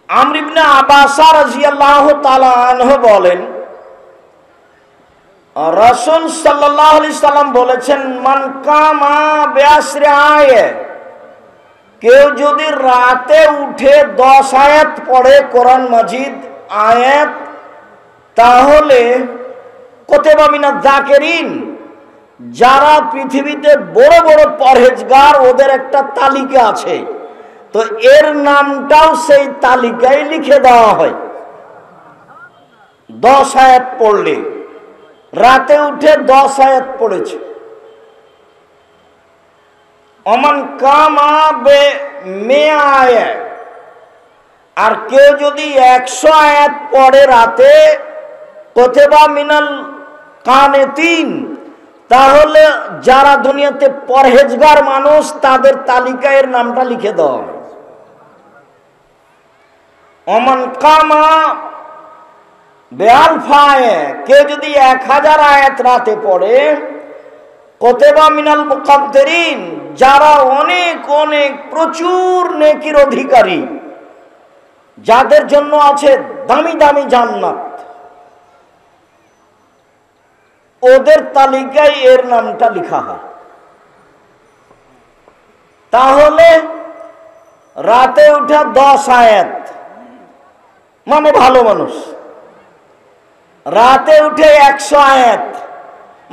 আমর ইবনে আবাসা রাদিয়াল্লাহু তাআলা আনহু বলেন, রাসূল সাল্লাল্লাহু আলাইহি সাল্লাম বলেছেন, মান কামা বিআশরি আয়াত, কেউ যদি রাতে উঠে 10 আয়াত পড়ে কোরআন মাজিদ আয়াত, তাহলে কুতিবা মিনাজ যাকিরিন, যারা পৃথিবীতে বড় বড় পরহেজগার ওদের একটা তালিকা আছে, তো এর নামটাও সেই তালিকায় লিখে দেওয়া হয়। 10 আয়াত পড়লে, রাতে উঠে 10 আয়াত পড়েছে। ওমান কামা বে মিয়া আয়াত, আর কেউ যদি 100 আয়াত পড়ে রাতে, কুতিবা মিনাল কানিতিন, তাহলে যারা দুনিয়াতে পরহেজগার মানুষ তাদের তালিকায় এর নামটা লিখে দেওয়া হয়। ওমান কামা বেআলফা আয়াত, কেউ যদি 1000 আয়াত রাতে পড়ে, কুতিবা মিনাল মুকাদ্দিরিন, যারা অনেক অনেক প্রচুর নেকির অধিকারী, যাদের জন্য আছে দামি দামি জান্নাত, ওদের তালিকায় এর নামটা লেখা হয়। তাহলে রাতে উঠা 10 আয়াত মানে ভালো মানুষ, রাতে উঠে 100 আয়াত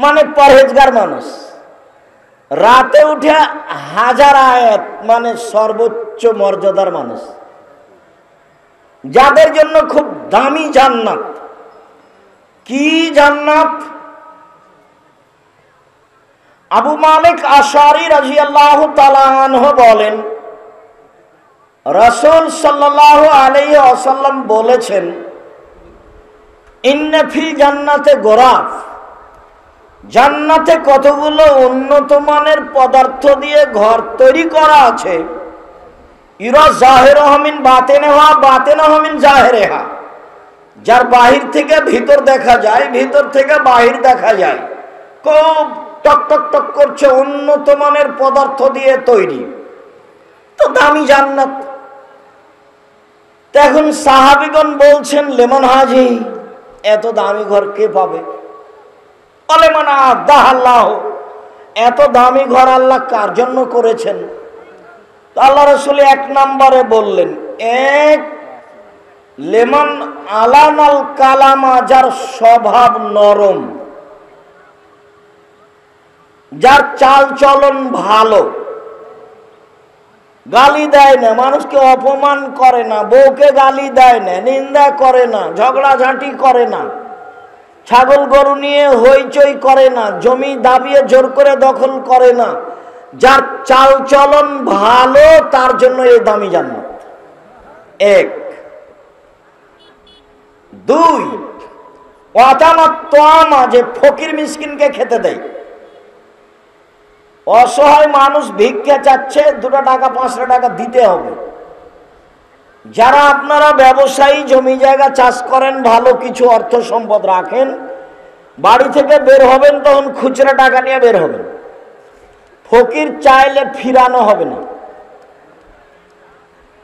মানে পরহেজগার মানুষ, রাতে উঠে 1000 আয়াত মানে সর্বোচ্চ মর্যাদার মানুষ, যাদের জন্য খুব দামি জান্নাত। কি জান্নাত? আবু মালিক আশআরী রাদিয়াল্লাহু তাআলা আনহু বলেন, রাসূল সাল্লাল্লাহু আলাইহি ওয়াসাল্লাম বলেছেন, ইন্না ফিল জান্নাতে গোরাফ, জান্নাতে কতগুলো উন্নত মানের পদার্থ দিয়ে ঘর তৈরি করা আছে। ইরা জাহিরুহা মিন বাতিনিহা বাতিনুহা মিন জাহিরিহা, যার বাহির থেকে ভিতর দেখা যায়, ভিতর থেকে বাহির দেখা যায়, খুব টক টক টক করছে, উন্নত মানের পদার্থ দিয়ে তৈরি, তো দামি জান্নাত। এখন সাহাবীগণ বলছেন, লেমন হাজি, এত দামি ঘর কে পাবে? বলে মানে আল্লাহ, এত দামি ঘর আল্লাহ কার জন্য করেছেন? তো আল্লাহ রাসূল 1 নম্বরে বললেন, এক লেমন আলানাল কালামা, যার স্বভাব নরম, যার চাল চলন ভালো, গালি দেয় না, মানুষকে অপমান করে না, বউকে গালি দেয় না, নিন্দা করে না, ঝগড়াঝাঁটি করে না, ছাগল গরু নিয়ে হইচই করে না, জমি দাবিয়ে জোর করে দখল করে না, যার চাল চলন ভালো, তার জন্য এই দামি জান্নাত। 1 2 ওয়াতামাত তামা, যে ফকির মিসকিনকে খেতে দেয়। অসহায় মানুষ ভিক্ষা চাচ্ছে, 2 টাকা 5 টাকা দিতে হবে। যারা আপনারা ব্যবসায়ী, জমি জায়গা চাষ করেন, ভালো কিছু অর্থ সম্পদ রাখেন, বাড়ি থেকে বের হবেন তখন খুচরা টাকা নিয়ে বের হবেন। ফকির চাইলে ফিরানো হবে না,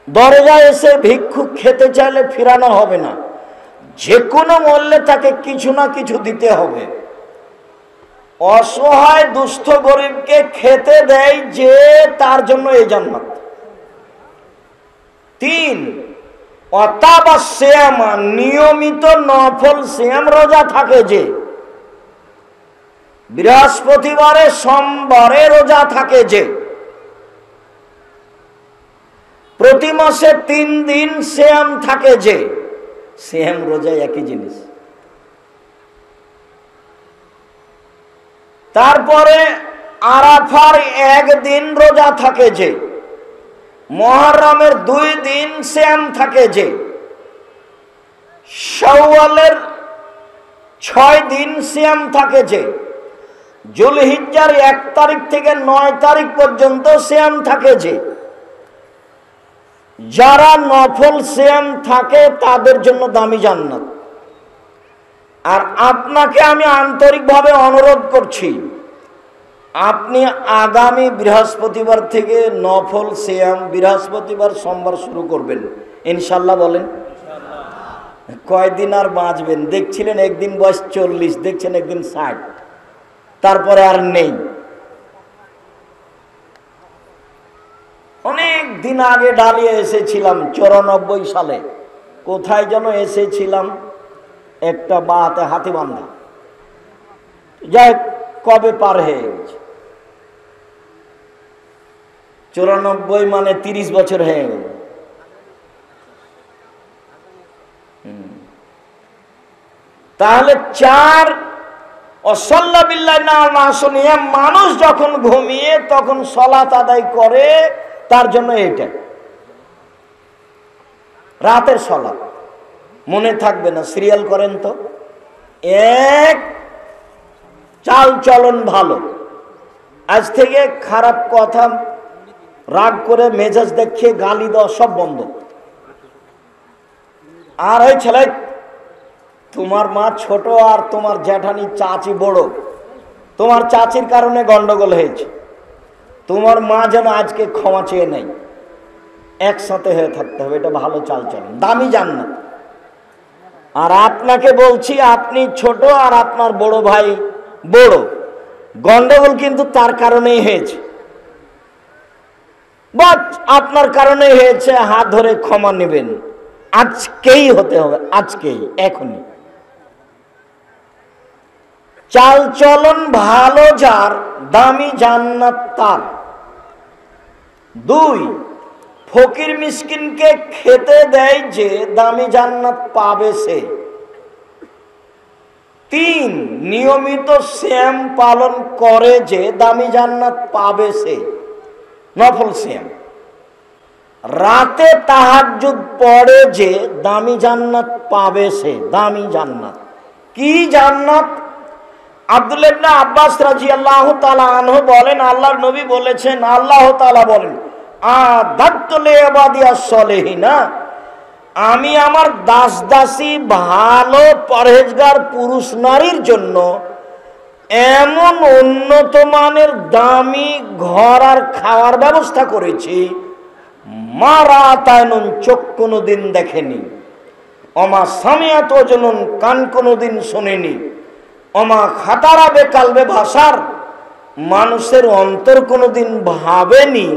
দরজায় এসে ভিক্ষুক খেতে চাইলে ফিরানো হবে না, যে কোনো মূল্যে তাকে কিছু না কিছু দিতে হবে। অসহায় দুস্থ গরিবকে খেতে দেয় যে, তার জন্য এই জান্নাত। 3 অতাবা সিয়ামা, নিয়মিত নফল সিয়াম রোজা থাকে যে, বৃহস্পতিবারে সোমবারে রোজা থাকে যে, প্রতি মাসে 3 দিন সিয়াম থাকে যে, সিয়াম রোজা একই জিনিস। তারপরে আরাফার 1 দিন রোজা থাকে যে, মুহররমের 2 দিন সিয়াম থাকে যে, শাওয়ালের 6 দিন সিয়াম থাকে যে, যুলহিজ্জার 1 তারিখ থেকে 9 তারিখ পর্যন্ত সিয়াম থাকে যে। যারা নফল সিয়াম থাকে তাদের জন্য দামি জান্নাত। আর আপনাকে আমি আন্তরিকভাবে অনুরোধ করছি, আপনি আগামী বৃহস্পতিবার থেকে নফল সিয়াম, বৃহস্পতিবার সোমবার শুরু করবেন। ইনশাল্লাহ বলেন। কয়দিন আর বাঁচবেন? দেখছিলেন একদিন বয়স 40, দেখছেন একদিন 60, তারপরে আর নেই। অনেক দিন আগে ডালিয়ে এসেছিলাম 94 সালে, কোথায় যেন এসেছিলাম, একটা বাতে হাতি বান্ধা, যাই কবে পার হয়ে গেছে। 94 মানে 30 বছর হয়ে গেল। তাহলে 4 অসাল্লা বিল্লাহ না শুনিয়ে মানুষ যখন ঘুমিয়ে তখন সালাত আদায় করে, তার জন্য এটা রাতের সালাত। মনে থাকবে না, সিরিয়াল করেন তো। 1, চাল চলন ভালো, আজ থেকে খারাপ কথা, রাগ করে মেজাজ দেখিয়ে গালি দেওয়া সব বন্ধ। আর ওই ছেলে, তোমার মা ছোট আর তোমার জ্যাঠানি চাচি বড়, তোমার চাচির কারণে গন্ডগোল হয়েছে, তোমার মা যেন আজকে ক্ষমা চেয়ে নেই, একসাথে হয়ে থাকতে হবে, এটা ভালো চাল চলন, দামি জান্নাত। আর আপনাকে বলছি, আপনি ছোট আর আপনার বড় ভাই বড়, গন্ডগোল কিন্তু তার কারণেই হয়েছে, বাট আপনার কারণেই হয়েছে, হাত ধরে ক্ষমা নেবেন, আজকেই হতে হবে, আজকেই, এখনই। চাল চলন ভালো যার, দামি জান্নাত তার। 2, ফকির মিসকিনকে খেতে দেয় যে, দামি জান্নাত পাবে সে। 3, নিয়মিত সিয়াম পালন করে যে, দামি জান্নাত পাবে সে, নফল সিয়াম। রাতে তাহাজ্জুদ পড়ে যে, দামি জান্নাত পাবে সে, দামি জান্নাত। কি জান্নাত? আব্দুল্লাহ ইবনে আব্বাস রাদিয়াল্লাহু তাআলা আনহু বলেন, আল্লাহর নবী বলেছেন, আল্লাহ তাআলা বলেন, আদাতু লিইবাদিয়াস সলিহিনা, আমি আমার দাস দাসী ভালো পরহেজগার পুরুষ নারীর জন্য এমন উন্নত মানের দামি ঘর আর খাওয়ার ব্যবস্থা করেছি, মারা তায়নুন, চোখ কোনোদিন দেখেনি, অমা সামিয়াত ওজনুন, কান কোনোদিন শোনেনি, অমা খাতারা বেকালবে ভাষার, মানুষের অন্তর কোনোদিন ভাবেনি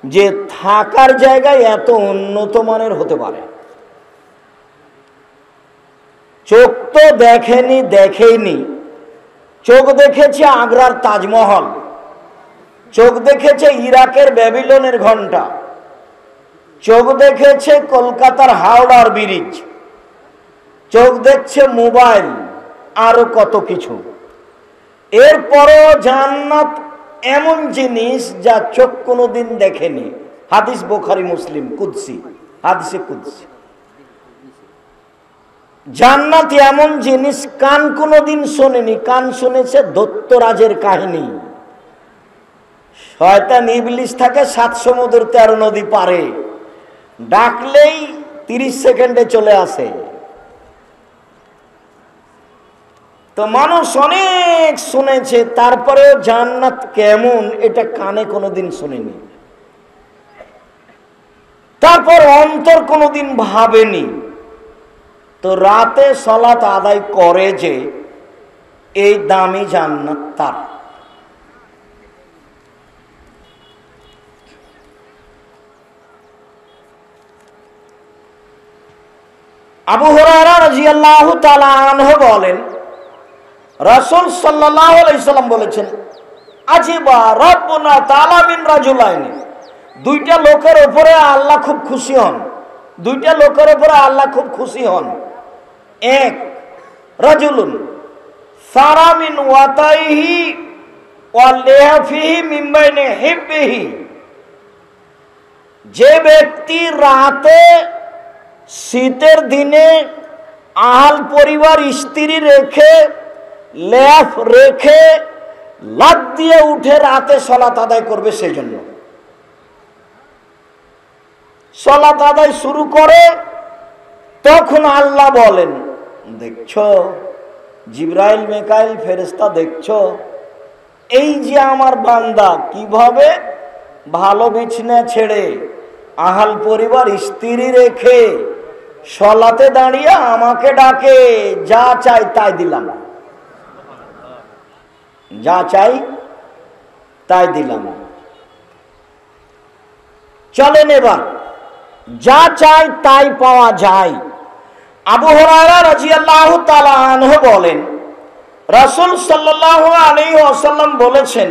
যে থাকার জায়গায় এত উন্নত মানের হতে পারে। চোখ তো দেখেনি, চোখ দেখেছে আগ্রার তাজমহল, চোখ দেখেছে ইরাকের ব্যাবিলনের ঘন্টা, চোখ দেখেছে কলকাতার হাওড়ার ব্রিজ, চোখ দেখছে মোবাইল, আরো কত কিছু। এরপরও জান্নাত এমন জিনিস যা চোখ কোনোদিন দেখেনি। হাদিস বুখারী মুসলিম, কুদসি, হাদিসে কুদসি। জান্নাত এমন জিনিস কান কোনোদিন শোনেনি, কান শুনেছে দৈত্যরাজের কাহিনী। শয়তান ইবলিস থাকে 7 সমুদ্র 13 নদী পারে, ডাকলেই 30 সেকেন্ডে চলে আসে। তো মানুষ অনেক শুনেছে, তারপরেও জান্নাত কেমন এটা কানে কোনোদিন শুনেনি, তারপর অন্তর কোনোদিন ভাবেনি। তো রাতে সালাত আদায় করে যে, এই দামি জান্নাত তার। আবু হুরায়রা রাদিয়াল্লাহু তাআলা আনহু বলেন, রাসূল সাল্লাল্লাহু আলাইহি সাল্লাম বলেছেন, আজিবা রাব্বুনা তাআলা মিন রাজুলাইনি, 2টা লোকের উপরে আল্লাহ খুব খুশি হন, 2টা লোকের উপরে আল্লাহ খুব খুশি হন। 1, রাজুলুন সারা মিন ওয়াতাইহি ওয়া লিহাফিহি মিন বাইনি হিব্বিহি, যে ব্যক্তি রাতে শীতের দিনে আহাল পরিবার স্ত্রী রেখে, লেফ রেখে, লাত দিয়ে উঠে রাতে সালাত আদায় করবে, সেই জন্য সালাত আদায় শুরু করে। তখন আল্লাহ বলেন, দেখছো জিবরাইল মিকাইল ফেরেশতা, দেখছো এই যে আমার বান্দা কিভাবে ভালো বিছনা ছেড়ে আহাল পরিবার স্ত্রী রেখে সলাতে দাঁড়িয়ে আমাকে ডাকে, যা চাই তাই দিলাম, যা চাই তাই দিলাম। চলেন এবার যা চাই তাই পাওয়া যায়। আবু হুরায়রা রাদিয়াল্লাহু তাআলা আনহু বলেন, রাসূল সাল্লাল্লাহু আলাইহি ওয়াসাল্লাম বলেছেন,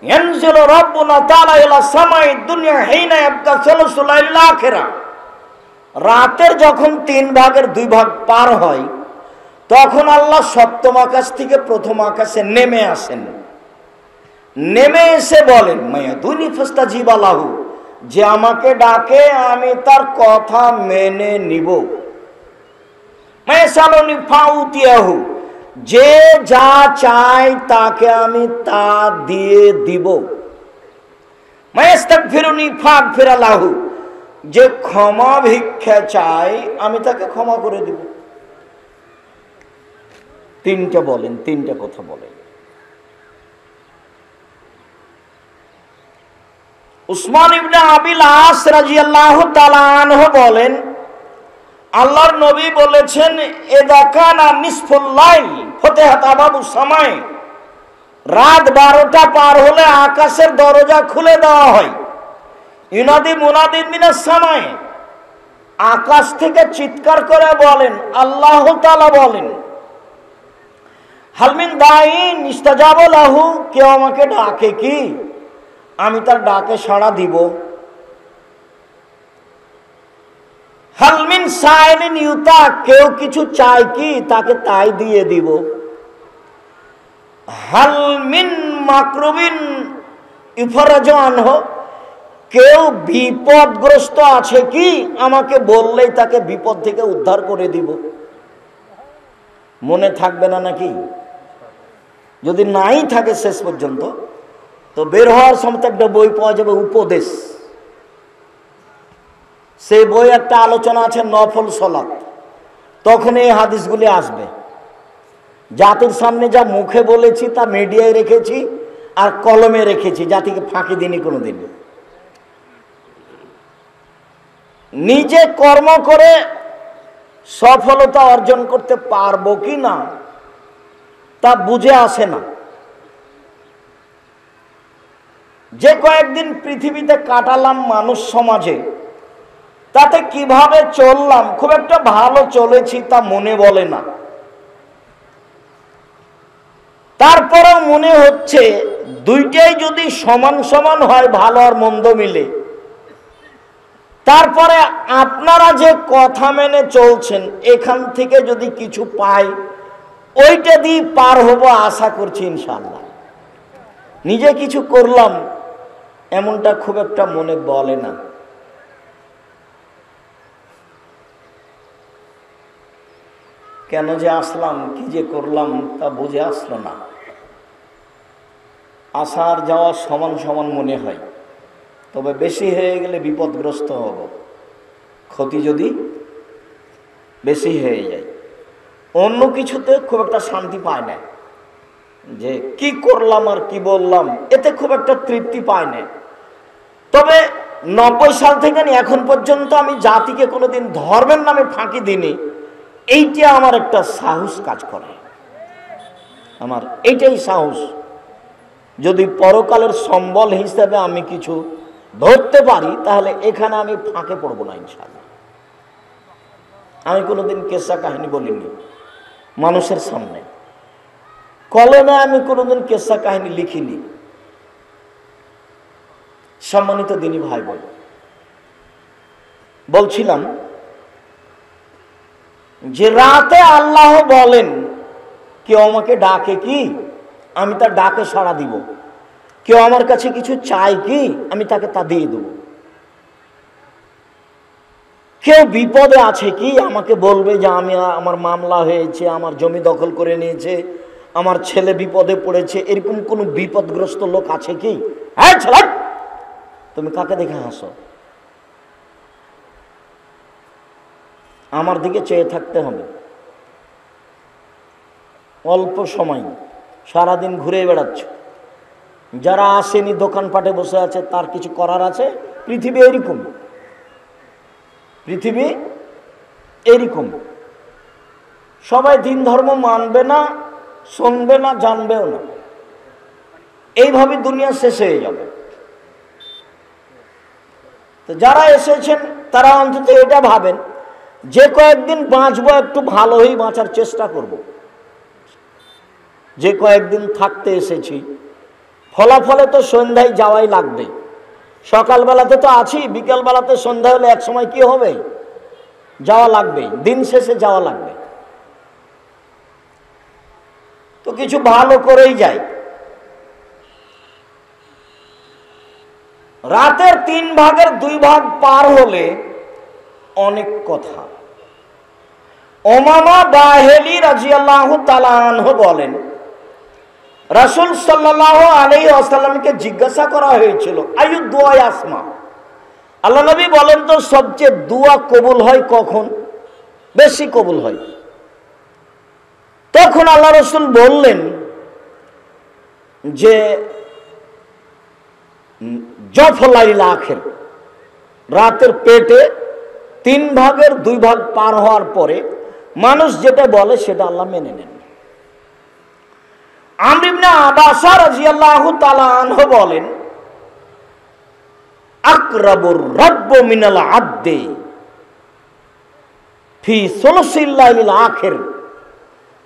ইয়ানজিলু রাব্বুনা তাআলা ইলা সামাই দুনিয়া হিনা ইয়াবকা সুলুসুল লাইলিল আখিরা। রাতের যখন 3 ভাগের 2 ভাগ পার হয় তখন আল্লাহ সপ্তম আকাশ থেকে প্রথম আকাশে নেমে আসেন। নেমে এসে বলেন, মায়াদুনি ফাস্তাজিবা লাহু, যে আমাকে ডাকে আমি তার কথা মেনে নিব। মায়াসালুনি ফাউতিয়াহু, যে যা চায় তাকে আমি তা দিয়ে দিব। মায়াস্তাগফিরুনি ফাগফিরা লাহু, যে ক্ষমা ভিক্ষা চায় আমি তাকে ক্ষমা করে দিব। 3টা বলেন, 3টা কথা বলেন। উসমান ইবনে আবিল আস রাদিয়াল্লাহু তাআলা আনহু বলেন, আল্লাহর নবী বলেছেন, ইযা কানা নিসফুল লাইল ফতিহাত আবাবুস সামাই, রাত 12টা পার হলে আকাশের দরজা খুলে দেওয়া হয়। ইউনাদি মুনাদিন মিনাস সামাই, আকাশ থেকে চিৎকার করে বলেন, আল্লাহ তাআলা বলেন, হালমিন দাইন ইস্তাজাবা লাহু, কেউ আমাকে ডাকে কি আমি তার ডাকে সাড়া দিব। হালমিন সাইলিন ইউতা, কেউ কিছু চায় কি তাকে তাই দিয়ে দিব। হালমিন মাকরুবিন ইফরাজ আনহু, কেউ বিপদগ্রস্ত আছে কি আমাকে বললেই তাকে বিপদ থেকে উদ্ধার করে দিব। মনে থাকবে না নাকি? যদি নাই থাকে শেষ পর্যন্ত, তো বের হওয়ার সময় একটা বই পাওয়া যাবে, উপদেশ। সেই বই একটা আলোচনা আছে নফল সালাত, তখন এই হাদিসগুলি আসবে। জাতির সামনে যা মুখে বলেছি তা মিডিয়ায় রেখেছি আর কলমে রেখেছি, জাতিকে ফাঁকি দিইনি কোনোদিন। নিজে কর্ম করে সফলতা অর্জন করতে পারবো কি না তা বুঝে আসে না। যে কয়েকদিন পৃথিবীতে কাটালাম মানুষ সমাজে, তাতে কিভাবে চললাম, খুব একটা ভালো চলেছি তা মনে বলে না। তারপরেও মনে হচ্ছে দুইটাই যদি সমান সমান হয়, ভালো আর মন্দ মিলে, তারপরে আপনারা যে কথা মেনে চলছেন এখান থেকে যদি কিছু পাই, ওইটা দিয়ে পার হব আশা করছি ইনশাআল্লাহ। নিজে কিছু করলাম এমনটা খুব একটা মনে বলে না। কেন যে আসলাম, কি যে করলাম তা বুঝে আসলো না। আসার যাওয়া সমান সমান মনে হয়, তবে বেশি হয়ে গেলে বিপদগ্রস্ত হব, ক্ষতি যদি বেশি হয়ে যায়। অন্য কিছুতে খুব একটা শান্তি পায় না, যে কি করলাম আর কি বললাম এতে খুব একটা তৃপ্তি পায় না। তবে 90 সাল থেকে এখন পর্যন্ত আমি জাতিকে কোনোদিন ধর্মের নামে ফাঁকি দিইনি, এইটা আমার একটা সাহস কাজ করে। আমার এইটাই সাহস। যদি পরকালের সম্বল হিসাবে আমি কিছু ধরতে পারি তাহলে এখানে আমি ফাঁকে পড়ব না ইনশাআল্লাহ। আমি কোনোদিন কেসা কাহিনী বলিনি মানুষের সামনে, কলমে আমি কোনোদিন কেসা কাহিনী লিখিনি। সম্মানিত দিনী ভাই বোন, বলছিলাম যে রাতে আল্লাহ বলেন, কেউ আমাকে ডাকে কি আমি তার ডাকে সাড়া দিব। কেউ আমার কাছে কিছু চায় কি আমি তাকে তা দিয়ে দেব। কেউ বিপদে আছে কি আমাকে বলবে যে আমার মামলা হয়েছে, আমার জমি দখল করে নিয়েছে, আমার ছেলে বিপদে পড়েছে, এরকম কোন বিপদগ্রস্ত লোক আছে কি? হ্যাঁ ছেলে, তুমি কাকে দেখে হাসো? আমার দিকে চেয়ে থাকতে হবে। অল্প সময়, সারাদিন ঘুরে বেড়াচ্ছ, যারা আসেনি দোকানপাটে বসে আছে তার কিছু করার আছে? পৃথিবী এরকম, পৃথিবী এরকম, সবাই দিন ধর্ম মানবে না, শুনবে না, জানবেও না, এইভাবে দুনিয়া শেষ হয়ে যাবে। তো যারা এসেছেন তারা অন্তত এটা ভাবেন যে কয়েকদিন বাঁচবো একটু ভালোই বাঁচার চেষ্টা করব। যে কয়েকদিন থাকতে এসেছি, ফলাফলে তো সন্ধ্যায় যাওয়াই লাগবে। সকালবেলাতে তো আছি, বিকেলবেলাতে সন্ধ্যা হলে এক সময় কি হবে, যাওয়া লাগবে, দিন শেষে যাওয়া লাগবে। তো কিছু ভালো করেই যাই। রাতের 3 ভাগের 2 ভাগ পার হলে অনেক কথা। উমামা বাহিলী রাদিয়াল্লাহু তাআলা আনহু বলেন, রাসূল সাল্লাল্লাহু আলাইহি ওয়াসাল্লামকে জিজ্ঞাসা করা হয়েছিল, আইয়ু দুআ আসমা, আল্লাহ নবী বলেন তো সবচেয়ে দোয়া কবুল হয় কখন, বেশি কবুল হয়? তখন আল্লাহ রাসূল বললেন যে জফলাইল আখির, রাতের পেটে 3 ভাগের 2 ভাগ পার হওয়ার পরে মানুষ যেটা বলে সেটা আল্লাহ মেনে নেন। আমর ইবনে আবাসা রাদিয়াল্লাহু তাআলা আনহু বলেন, আকরাবুর রাব্ব মিনাল আবদি ফি সুলুসিল লাইলিল আখির,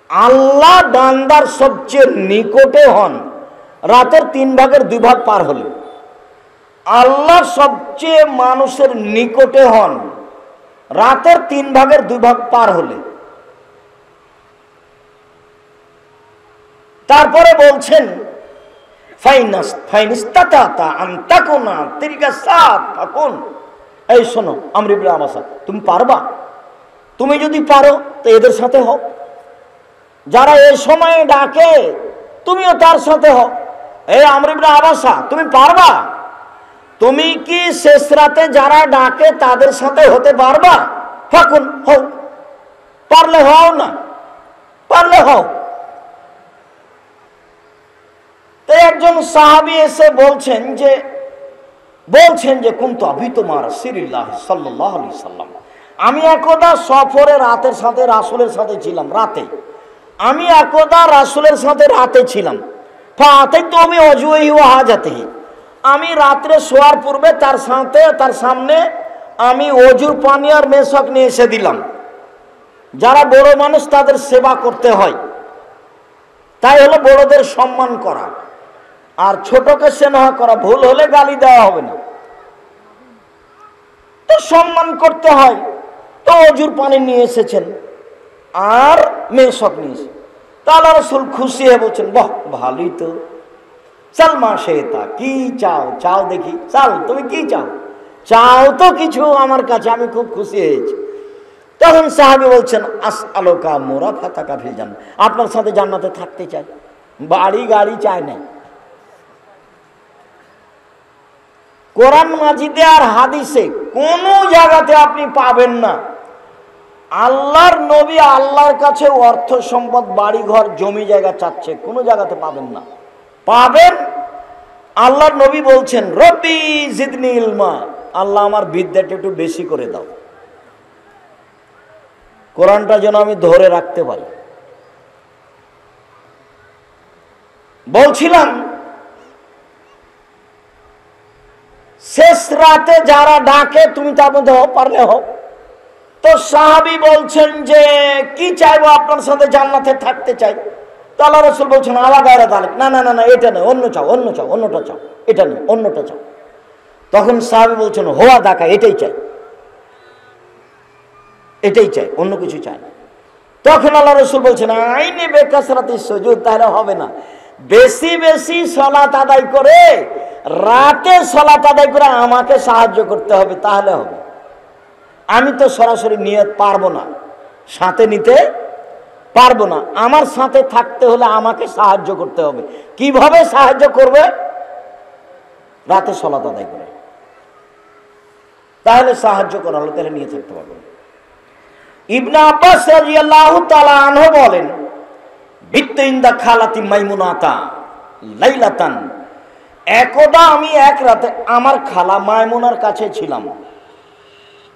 আল্লাহ বান্দার সবচেয়ে নিকটে হন রাতের 3 ভাগের 2 ভাগ পার হলে। আল্লাহ সবচেয়ে মানুষের নিকটে হন রাতের 3 ভাগের 2 ভাগ পার হলে। তারপরে বলছেন, এই শোনো আমর ইবনে আবাসা, তুমি পারবা? তুমি যদি পারো তো এদের সাথে হও, যারা এই সময়ে ডাকে তুমিও তার সাথে হও। এই আমর ইবনে আবাসা, তুমি পারবা? তুমি কি শেষ রাতে যারা ডাকে তাদের সাথে হতে পারবা? ফাকুন, হও। পারলে হও, না পারলে হও। তো একজন সাহাবী এসে বলছেন যে কুনতু আবিতু মা রাসূলিল্লাহ সাল্লাল্লাহু আলাইহি সাল্লাম, আমি একদা সফরে রাতের সাথে রাসূলের সাথে ছিলাম, রাতে আমি একদা রাসূলের সাথে রাতে ছিলাম। ফাতাইতু আমি ওয়াজুহি ওয়া হাজাতিহি, আমি রাত্রে শোয়ার পূর্বে তার সামনে আমি ওজুর পানি আর মেশক নিয়ে এসে দিলাম। যারা বড় মানুষ তাদের সেবা করতে হয়, তাই হলো বড়দের সম্মান করা আর ছোটকে স্নেহ করা। ভুল হলে গালি দেওয়া হবে না, তো সম্মান করতে হয়। তো ওজুর পানি নিয়ে এসেছেন আর মেশক নিয়ে এসে, তা আল্লাহ রাসূল খুশি হয়ে বলছেন, বাহ ভালোই তো, চল মা শেতা, কি চাও চাও দেখি, চল তুমি কি চাও, চাও তো কিছু আমার কাছে, আমি খুব খুশি হয়েছি। তখন সাহাবী বলছেন, আসআলুকা মুরাফাতাকা ফিল জান্নাহ, আপনার সাথে জান্নাতে থাকতে চাই, বাড়ি গাড়ি চাই না। কোরআন মাজিদে আর হাদিসে কোন জায়গাতে আপনি পাবেন না আল্লাহর নবী আল্লাহর কাছে অর্থ সম্পদ, বাড়ি ঘর, জমি জায়গা চাচ্ছে, কোন জায়গাতে পাবেন না। পাবেন আল্লাহর নবী বলছেন, রব্বি জিদনি ইলমা, আল্লাহ আমার বিদ্যাটা একটু বেশি করে দাও, কোরআনটা যেন আমি ধরে রাখতে পারি। বলছিলাম শেষ রাতে যারা ডাকে তুমি তার মধ্যে হও, পারলে হও। তো সাহাবী বলছেন যে কি চাইবো, আপনার সাথে জান্নাতে থাকতে চাই। তো আল্লাহ রাসূল বলছেন, আলা গায়রা যালিক, না না না না, এটা নয়, অন্য চাও, অন্য চাও, অন্যটা চাও, এটা নয়, অন্যটা চাও। তখন সাহাবী বলছেন, হোয়া দেখা, এটাই চাই, এটাই চাই, অন্য কিছু চাই না। তখন আল্লাহ রাসূল বলছেন, আইনি বেকাসরাতিস সুজুদ, তাহলে হবে না, বেশি বেশি সালাত আদায় করে, রাতে সালাত আদায় করে আমাকে সাহায্য করতে হবে, তাহলে হবে। আমি তো সরাসরি নিয়ত পারবো না, সাথে নিতে পারবো না, আমার সাথে থাকতে হলে আমাকে সাহায্য করতে হবে। কিভাবে সাহায্য করবে? রাতে সালাত আদায় করে, তাহলে সাহায্য করা হলো, তাহলে নিয়ে থাকতে পারবো। ইবনে আব্বাস রাদিয়াল্লাহু তাআলা আনহু বলেন, বিত্তু ইনদা খালাতি মাইমুনাতা লাইলাতান, একদা আমি এক রাতে আমার খালা মাইমুনার কাছে ছিলাম।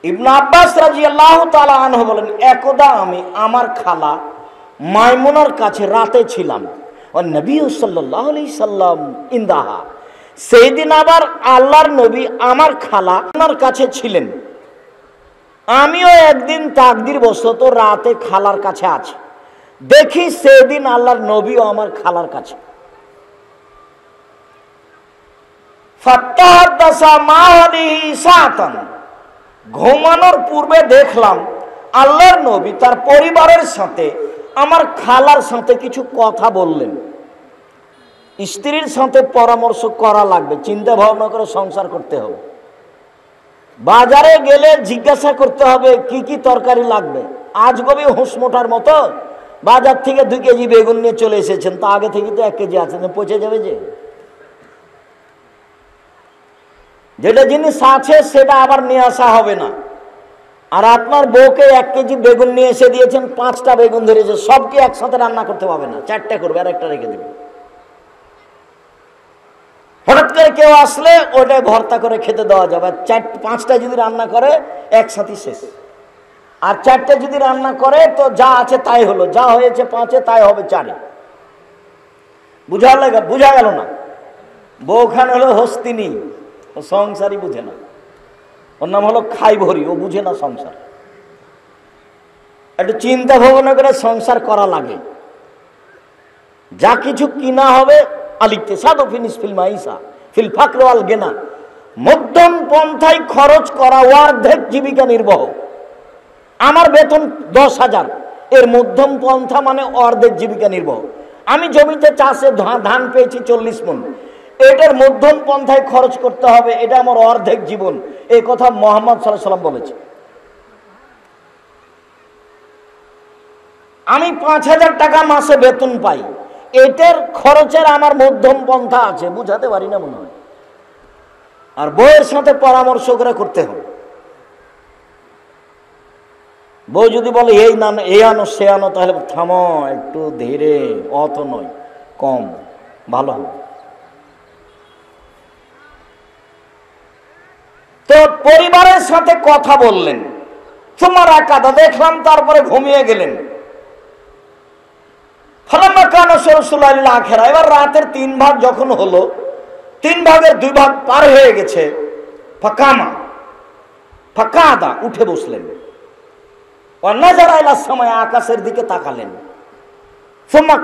ইবনে আব্বাস রাদিয়াল্লাহু তাআলা আনহু বলেন, একদা আমি আমার খালা মাইমুনার কাছে রাতে ছিলাম, ও নবী সাল্লাল্লাহু আলাইহি সাল্লাম ইনদাহা, সেই দিন আবার আল্লাহর নবী আমার খালা ওনার কাছে ছিলেন। আমিও একদিন তাকদির বশত রাতে খালার কাছে আছি, দেখি সেদিন আল্লাহর নবীও আমার খালার কাছে। ঘুমানোর পূর্বে দেখলাম আল্লাহর নবী তার পরিবারের সাথে আমার খালার সাথে কিছু কথা বললেন। স্ত্রীর সাথে পরামর্শ করা লাগবে, চিন্তা ভাবনা করে সংসার করতে হবে। বাজারে গেলে জিজ্ঞাসা করতে হবে কি কি তরকারি লাগবে। আজ কবি হুঁসমোটার মতো বাজার থেকে 2 কেজি বেগুন নিয়ে চলে এসেছেন, তা আগে থেকে তো 1 কেজি আছে, পচে যাবে। যেটা জিনিস আছে সেটা আবার নিয়ে আসা হবে না। আর আপনার বউকে 1 কেজি বেগুন নিয়ে এসে দিয়েছেন, 5টা বেগুন ধরেছে, সবকে একসাথে রান্না করতে পারবে না, 4টা করবে আর একটা রেখে দেবে। হঠাৎ করে কেউ আসলে ওটাই ভর্তা করে খেতে দেওয়া যাবে। 5টা যদি রান্না করে একসাথে শেষ, আর 4টা যদি রান্না করে তো যা আছে তাই হলো, যা হয়েছে 5-এ তাই হবে 4-এ। বুঝা গেল না? বউখান হলো হস্তিনী, ও সংসারই বুঝে না। ওর নাম হলো খাই ভরি, ও বুঝে না সংসার। একটু চিন্তা ভাবনা করে সংসার করা লাগে। যা কিছু কিনা হবে আলিকতে সাদো finish feel Maisa feel Fakhar ওয়াল গিনা, মধ্যম পন্থায় খরচ করা, অর্ধেক জীবিকা নির্বাহ। আমার বেতন 10,000, এর মধ্যম পন্থা মানে অর্ধেক জীবিকা নির্বাহ। আমি জমিতে চাষে ধান পেয়েছি 40 মণ, এটার মধ্যম পন্থায় খরচ করতে হবে, এটা আমার অর্ধেক জীবন। এই কথা মুহাম্মদ সাল্লাল্লাহু আলাইহি সাল্লাম বলেছে। আমি 5,000 টাকা মাসে বেতন পাই, এটার খরচের আমার মধ্যম পন্থা আছে, বুঝাতে পারি না মনে হয়। আর বউয়ের সাথে পরামর্শ করে করতে হবে। বউ যদি বলে এই না এই আনো সে আনো, তাহলে থামো, একটু ধীরে, অত নয়, কম, ভালো হবে। তো পরিবারের সাথে কথা বললেন, তোমার একাদা দেখলাম, তারপরে ঘুমিয়ে গেলেন। এবার রাতের 3 ভাগ যখন হলো, 3 ভাগের 2 ভাগ পার হয়ে গেছে, ফাঁকা উঠে বসলেন। সময় আকাশের দিকে তাকালেন,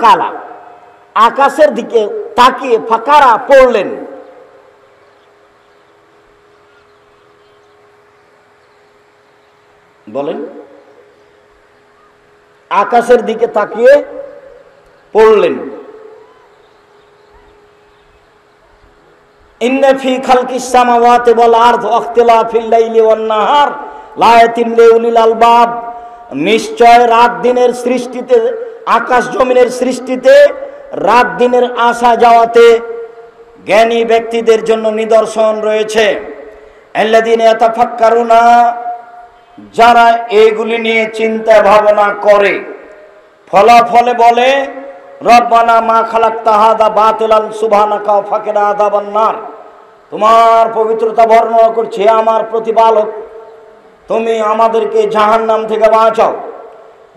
কালা আকাশের দিকে তাকিয়ে ফাঁকারা পড়লেন। বলেন, আকাশের দিকে তাকিয়ে পড়লেন। ইন্না ফি খালকিস সামাওয়াতি ওয়াল আরদি ওয়া ইখতিলাফিল লাইলি ওয়ান নাহার লায়াতিন লিউলিল আলবাব, নিশ্চয় রাত দিনের সৃষ্টিতে, আকাশ জমিনের সৃষ্টিতে, রাত দিনের আসা যাওয়াতে জ্ঞানী ব্যক্তিদের জন্য নিদর্শন রয়েছে। আল্লাযীনা ইয়াতাফাক্কারুনা, যারা এগুলি নিয়ে চিন্তা ভাবনা করে, ফলাফলে বলে রব্বানা মা খালাকতা হাযা বাতিলান সুবহানাকা ওয়া ফাকিনা আযাবান নার, তোমার পবিত্রতা বর্ণনা করছে, আমার প্রতিপালক, তুমি আমাদেরকে জাহান্নাম থেকে বাঁচাও।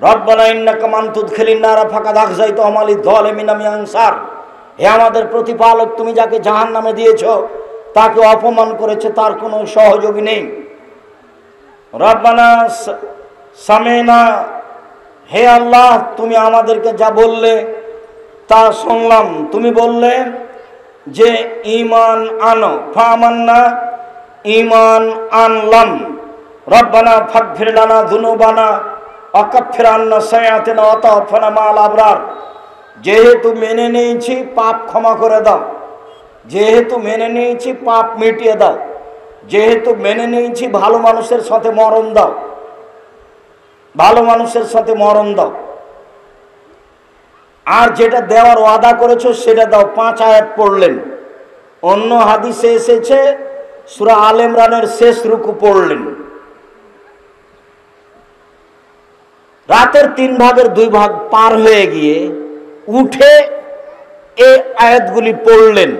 রব্বানা ইন্নাকা মান তুদখিলিন নারা ফাকাদ আখযাইতাহুম ওয়া লিয-যালিমিনা মিন আনসার, হে আমাদের প্রতিপালক, তুমি যাকে জাহান্নামে দিয়েছো তাকে অপমান করেছে, তার কোনো সহযোগী নেই। রব্বানা সামিনা, হে আল্লাহ, তুমি আমাদেরকে যা বললে তা শুনলাম। তুমি বললে যে ঈমান আনো, ফামান্না, ঈমান আনলাম। রব্বানা ফাগফির লানা যুনুবানা ওয়া কাফির আন্না সাইয়্যাতিনা ওয়া তাওফানা মা'আল আবরার, যেহেতু মেনে নিয়েছি পাপ ক্ষমা করে দাও, যেহেতু মেনে নিয়েছি পাপ মিটিয়ে দাও, যেহেতু মেনে নিয়েছি ভালো মানুষের সাথে মরণ দাও, ভালো মানুষের সাথে মরণ দাও, আর যেটা দেওয়ার ওয়াদা করেছো সেটা দাও। 5 আয়াত পড়লেন। অন্য হাদিসে এসেছে সূরা আল ইমরানের শেষ রুকু পড়লেন। রাতের 3 ভাগের 2 ভাগ পার হয়ে গিয়ে উঠে এই আয়াতগুলি পড়লেন।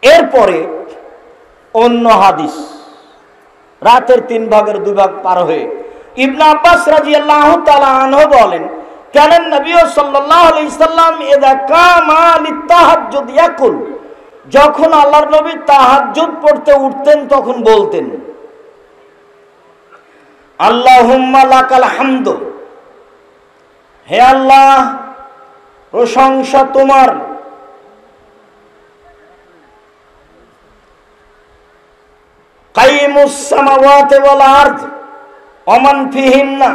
এরপরে অন্য হাদিস, রাতের 3 ভাগের 2 ভাগ পার হয়ে। ইবনে আব্বাস রাদিয়াল্লাহু তাআলা আনহু বলেন, কানান নবী সাল্লাল্লাহু আলাইহি সাল্লাম ইযা কামা লিতাহাজ্জুদ ইয়াকুল, যখন আল্লাহর নবী তাহাজ্জুদ পড়তে উঠতেন তখন বলতেন, আল্লাহুম্মা লাকাল হামদ, হে আল্লাহ প্রশংসা তোমার, কাইমুস সামাওয়াতি ওয়াল আরদ ওয়া মান ফিহিন্না,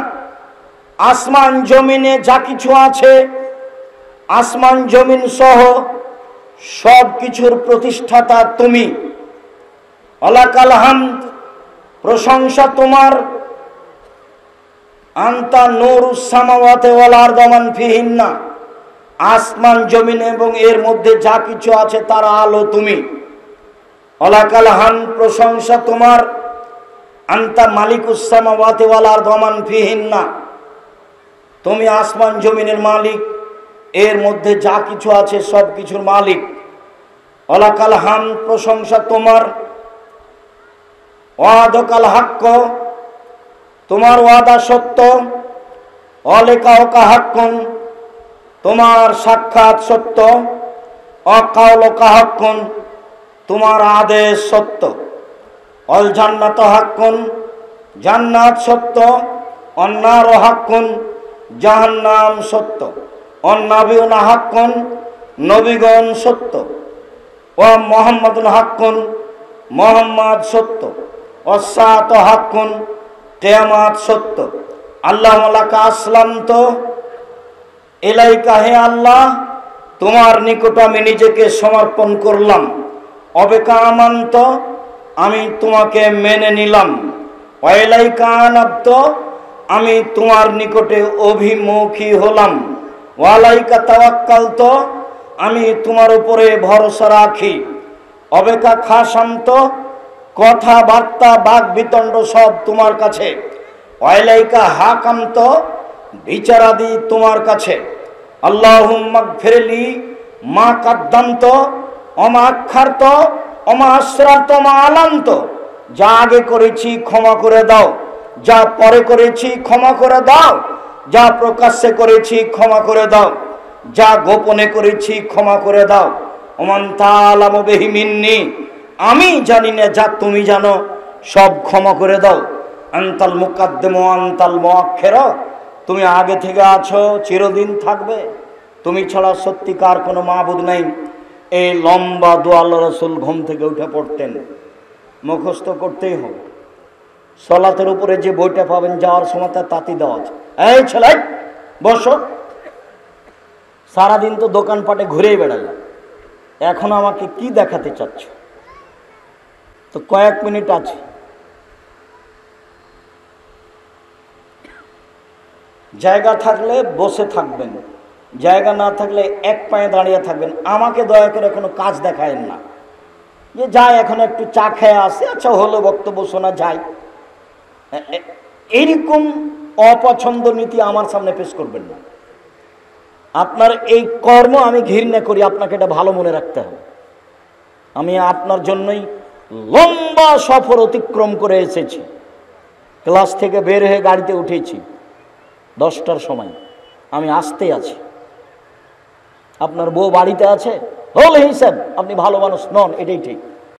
আসমান জমিনে যা কিছু আছে, আসমান জমিন সহ সব কিছুর প্রতিষ্ঠাতা তুমি। ওয়ালাকাল হামদ, প্রশংসা তোমার, আনতা নূরুস সামাওয়াতি ওয়াল আরদ ওয়া মান ফিহিন্না, আসমান জমিন এবং এর মধ্যে যা কিছু আছে তার আলো তুমি। ওয়ালাকাল হামদ, প্রশংসা তোমার, আনতা মালিকুস সামাওয়াতি ওয়াল আরদ ওয়া মান ফিহিন্না, তুমি আসমান জমিনের মালিক, এর মধ্যে যা কিছু আছে সব কিছুর মালিক। ওয়ালাকাল হামদ, প্রশংসা তোমার, ওয়াদাকাল হক, তোমার ওয়াদা সত্য, অলেকাওকা হাক্কুন, তোমার সাক্ষাৎ সত্য, অকাউলকা হাক্কুন, তোমার আদেশ সত্য, অল জান্নাত হাক্কুন, জান্নাত সত্য, অন্নার হাক্কুন, জাহান্নাম সত্য, অন্নাবিউনা হাক্কুন, নবীগণ সত্য, ও মুহাম্মাদুন হাক্কুন, মুহাম্মদ সত্য, অসাত হাক্কুন, কিয়ামত সত্য। আল্লাহুম্মা লাকা আসলামতু, ইলাইকা, হে আল্লাহ তোমার নিকট আমি নিজেকে সমর্পণ করলাম। অবেকা আমান্ত, আমি তোমাকে মেনে নিলাম। ওয়াইলাইকা আনাবতু, আমি তোমার নিকটে অভিমুখী হলাম। ওয়ালাইকা তাওয়াক্কালতু, আমি তোমার উপরে ভরসা রাখি। অবেকা খাসান্ত, কথাবার্তা বাক বিতণ্ড সব তোমার কাছে। ওয়াইলাইকা হাকামত, বিচারাদি তোমার কাছে। আল্লাহুম্মা গফিরলি মা কাদ্দামত ওমা আখারত ওমা আসরারত ওমা আলান্ত, যা আগে করেছি ক্ষমা করে দাও, যা পরে করেছি ক্ষমা করে দাও, যা প্রকাশ্যে করেছি ক্ষমা করে দাও, যা গোপনে করেছি ক্ষমা করে দাও। ওমান তাআলামু বিহি মিন্নি, আমি জানি না যা তুমি জানো, সব ক্ষমা করে দাও। আনতাল মুকাদ্দিম ওয়া আনতাল মুআখির, তুমি আগে থেকে আছো, চিরদিন থাকবে, তুমি ছাড়া সত্যিকার কোনো মাবুদ নাই। এই লম্বা দোয়া আল্লাহ রাসূল ঘুম থেকে উঠে পড়তেন, মুখস্থ করতেই হবে। সালাতের উপরে যে বইটা পাবেন যাওয়ার সময় তার তাতি দেওয়া আছে, এই ছেলে বসো, সারাদিন তো দোকানপাটে ঘুরেই বেড়ালাম, এখন আমাকে কি দেখাতে চাচ্ছ? তো কয়েক মিনিট আছে, জায়গা থাকলে বসে থাকবেন, জায়গা না থাকলে এক পায়ে দাঁড়িয়ে থাকবেন। আমাকে দয়া করে কোনো কাজ দেখায়েন না যে যাই এখন একটু চা খেয়ে আসে, আচ্ছা হলো বক্তব্য শোনা যায়, এইরকম অপছন্দ নীতি আমার সামনে পেশ করবেন না। আপনার এই কর্ম আমি ঘৃণা করি, আপনাকে এটা ভালো মনে রাখতে হবে। আমি আপনার জন্যই লম্বা সফর অতিক্রম করে এসেছি, ক্লাস থেকে বের হয়ে গাড়িতে উঠেছি 10টার সময়, আমি আসতে আছি। আপনার বউ বাড়িতে আছে, হলে হিসাব আপনি ভালো মানুষ নন, এটাই ঠিক।